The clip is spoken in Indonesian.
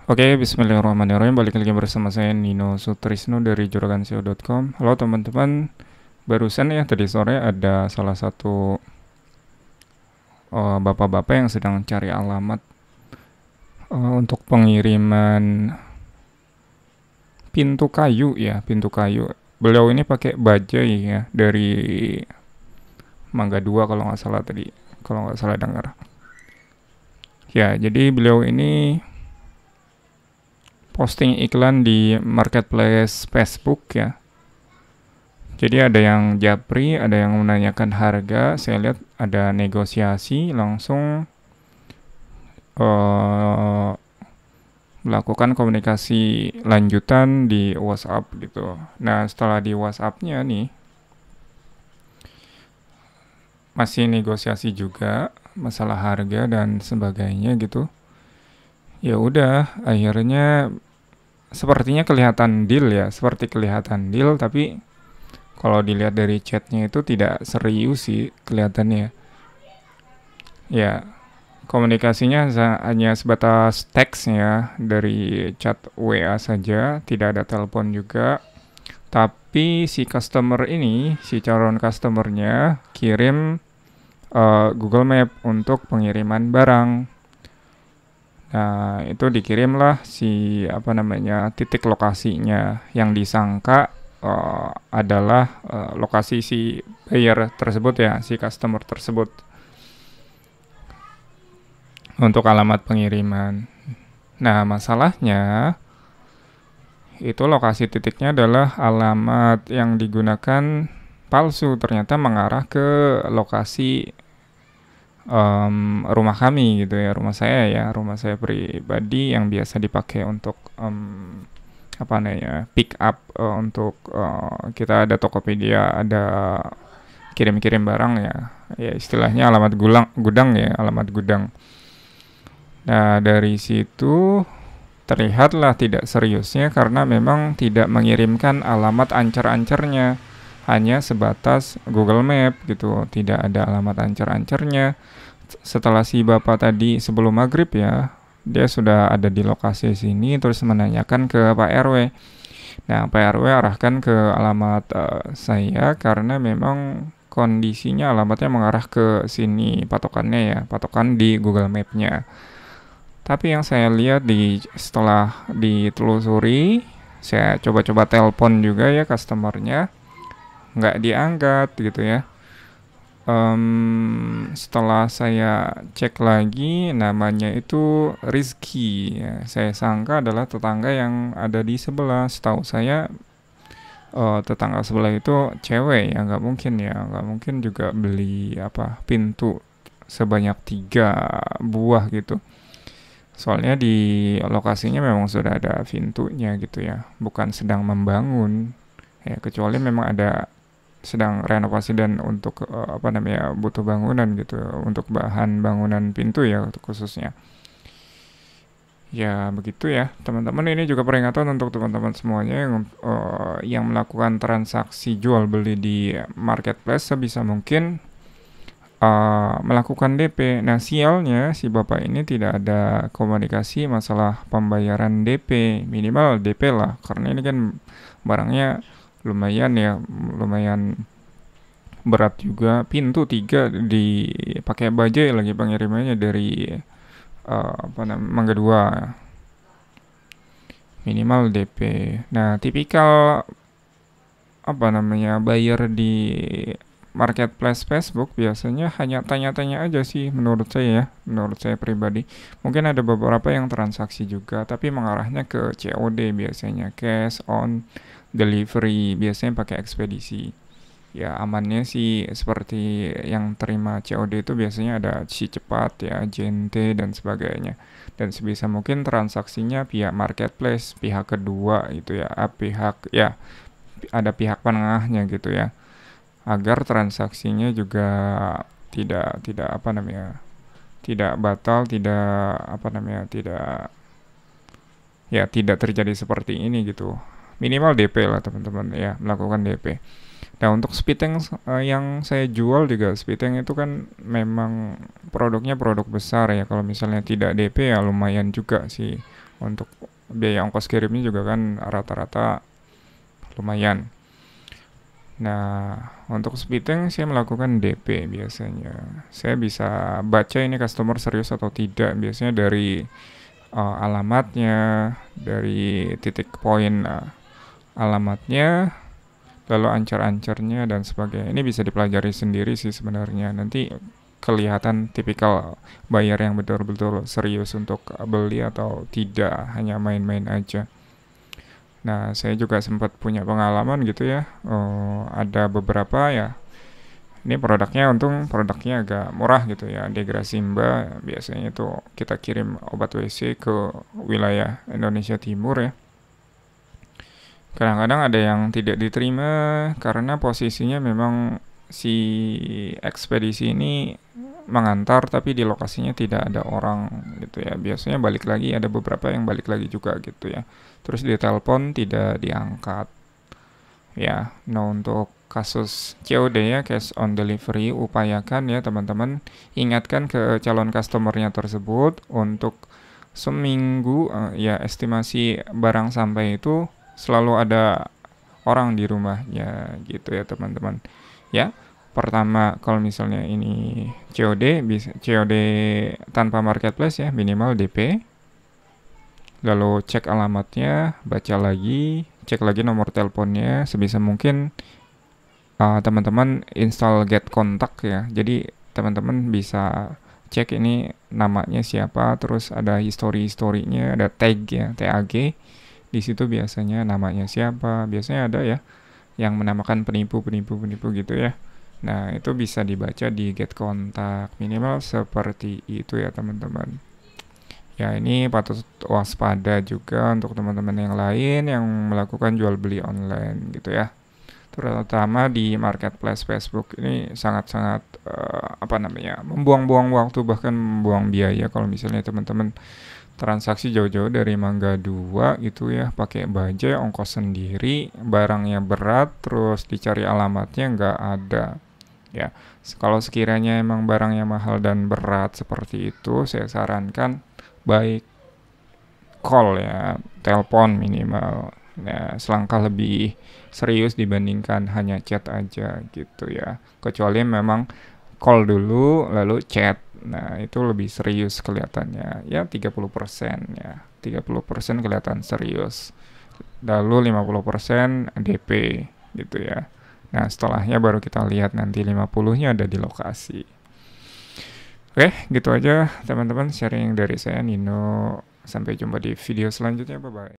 Oke, bismillahirrahmanirrahim. Balik lagi bersama saya Nino Sutrisno dari juraganseo.com. Halo teman-teman, barusan ya tadi sore ada salah satu bapak-bapak yang sedang cari alamat untuk pengiriman pintu kayu ya, pintu kayu. Beliau ini pakai bajai ya dari Mangga 2 kalau nggak salah tadi, kalau nggak salah dengar. Ya, jadi beliau ini posting iklan di marketplace Facebook ya. Jadi ada yang japri, ada yang menanyakan harga. Saya lihat ada negosiasi, langsung melakukan komunikasi lanjutan di WhatsApp gitu. Nah, setelah di WhatsApp-nya nih masih negosiasi juga masalah harga dan sebagainya gitu. Ya udah, akhirnya sepertinya kelihatan deal ya, seperti kelihatan deal, tapi kalau dilihat dari chatnya itu tidak serius sih kelihatannya. Ya, komunikasinya hanya sebatas teks ya, dari chat WA saja, tidak ada telepon juga. Tapi si customer ini, si calon customernya kirim Google Map untuk pengiriman barang. Nah, itu dikirimlah si titik lokasinya yang disangka adalah lokasi si buyer tersebut ya, si customer tersebut untuk alamat pengiriman. Nah, masalahnya itu lokasi titiknya adalah alamat yang digunakan palsu, ternyata mengarah ke lokasi rumah kami gitu ya, rumah saya pribadi yang biasa dipakai untuk pick up untuk kita ada Tokopedia, ada kirim-kirim barang ya istilahnya alamat gudang ya, alamat gudang. Nah, dari situ terlihatlah tidak seriusnya karena memang tidak mengirimkan alamat ancer-ancernya, hanya sebatas Google Map gitu, tidak ada alamat ancer-ancernya. Setelah si bapak tadi sebelum maghrib ya, dia sudah ada di lokasi sini, terus menanyakan ke Pak RW. Nah, Pak RW arahkan ke alamat saya karena memang kondisinya alamatnya mengarah ke sini patokannya ya, patokan di Google Map-nya. Tapi yang saya lihat setelah ditelusuri, saya coba-coba telepon juga ya customernya, nggak diangkat gitu ya. Setelah saya cek lagi, namanya itu Rizky ya. Saya sangka adalah tetangga yang ada di sebelah. Setahu saya tetangga sebelah itu cewek ya, nggak mungkin juga beli pintu sebanyak 3 buah gitu. Soalnya di lokasinya memang sudah ada pintunya gitu ya, bukan sedang membangun ya, kecuali memang ada sedang renovasi dan untuk butuh bangunan gitu, untuk bahan bangunan pintu ya khususnya. Ya begitu ya teman-teman, ini juga peringatan untuk teman-teman semuanya yang melakukan transaksi jual beli di marketplace, sebisa mungkin melakukan DP. Nah, sialnya si bapak ini tidak ada komunikasi masalah pembayaran DP, minimal DP lah, karena ini kan barangnya lumayan berat juga, pintu 3 dipakai bajai lagi pengirimannya dari Mangga 2, minimal DP. Nah, tipikal buyer di marketplace Facebook biasanya hanya tanya-tanya aja sih, menurut saya pribadi. Mungkin ada beberapa yang transaksi juga, tapi mengarahnya ke COD biasanya, cash on delivery, biasanya pakai ekspedisi. Ya amannya sih seperti yang terima COD itu biasanya ada si cepat ya, JNT dan sebagainya. Dan sebisa mungkin transaksinya pihak marketplace, pihak kedua itu ya, ada pihak penengahnya gitu ya, agar transaksinya juga tidak batal, tidak terjadi seperti ini gitu. Minimal DP lah teman-teman ya, melakukan DP. Nah, untuk Speedtank yang saya jual juga, Speedtank itu kan memang produknya produk besar ya. Kalau misalnya tidak DP ya lumayan juga sih Untuk biaya ongkos kirimnya juga kan rata-rata lumayan. Nah, untuk speeding saya melakukan DP biasanya. Saya bisa baca ini customer serius atau tidak biasanya dari alamatnya, dari titik poin alamatnya, lalu ancar-ancarnya dan sebagainya. Ini bisa dipelajari sendiri sih sebenarnya. Nanti kelihatan tipikal buyer yang betul-betul serius untuk beli atau tidak, hanya main-main aja. Nah, saya juga sempat punya pengalaman gitu ya. Ada beberapa ya. Ini produknya agak murah gitu ya. Degra Simba biasanya itu kita kirim obat WC ke wilayah Indonesia Timur ya. Kadang-kadang ada yang tidak diterima karena posisinya memang si ekspedisi ini mengantar tapi di lokasinya tidak ada orang gitu ya. Biasanya balik lagi, ada beberapa yang balik lagi juga gitu ya. Terus ditelepon tidak diangkat. Ya, nah untuk kasus COD ya, cash on delivery, upayakan ya teman-teman, ingatkan ke calon customernya tersebut untuk seminggu ya estimasi barang sampai itu selalu ada orang di rumahnya gitu ya teman-teman. Ya, pertama kalau misalnya ini COD, bisa COD tanpa marketplace ya, minimal DP. Lalu cek alamatnya, baca lagi, cek lagi nomor teleponnya, sebisa mungkin teman-teman install get kontak ya. Jadi teman-teman bisa cek ini namanya siapa, terus ada historinya, ada tag ya, TAG. Di situ biasanya namanya siapa, biasanya ada ya yang menamakan penipu gitu ya. Nah, itu bisa dibaca di get kontak, minimal seperti itu ya teman-teman. Ya, ini patut waspada juga untuk teman-teman yang lain yang melakukan jual beli online gitu ya. Terutama di marketplace Facebook ini sangat-sangat membuang-buang waktu, bahkan membuang biaya kalau misalnya teman-teman transaksi jauh-jauh dari Mangga 2 gitu ya, pakai bajai, ongkos sendiri, barangnya berat, terus dicari alamatnya nggak ada. Ya, kalau sekiranya emang barangnya mahal dan berat seperti itu, saya sarankan baik call ya, telepon minimal. Ya, selangkah lebih serius dibandingkan hanya chat aja gitu ya. Kecuali memang call dulu lalu chat. Nah, itu lebih serius kelihatannya. Ya 30% ya. 30% kelihatan serius. Lalu 50% DP gitu ya. Nah, setelahnya baru kita lihat nanti 50-nya ada di lokasi. Oke, gitu aja teman-teman sharing dari saya Nino. Sampai jumpa di video selanjutnya. Bye-bye.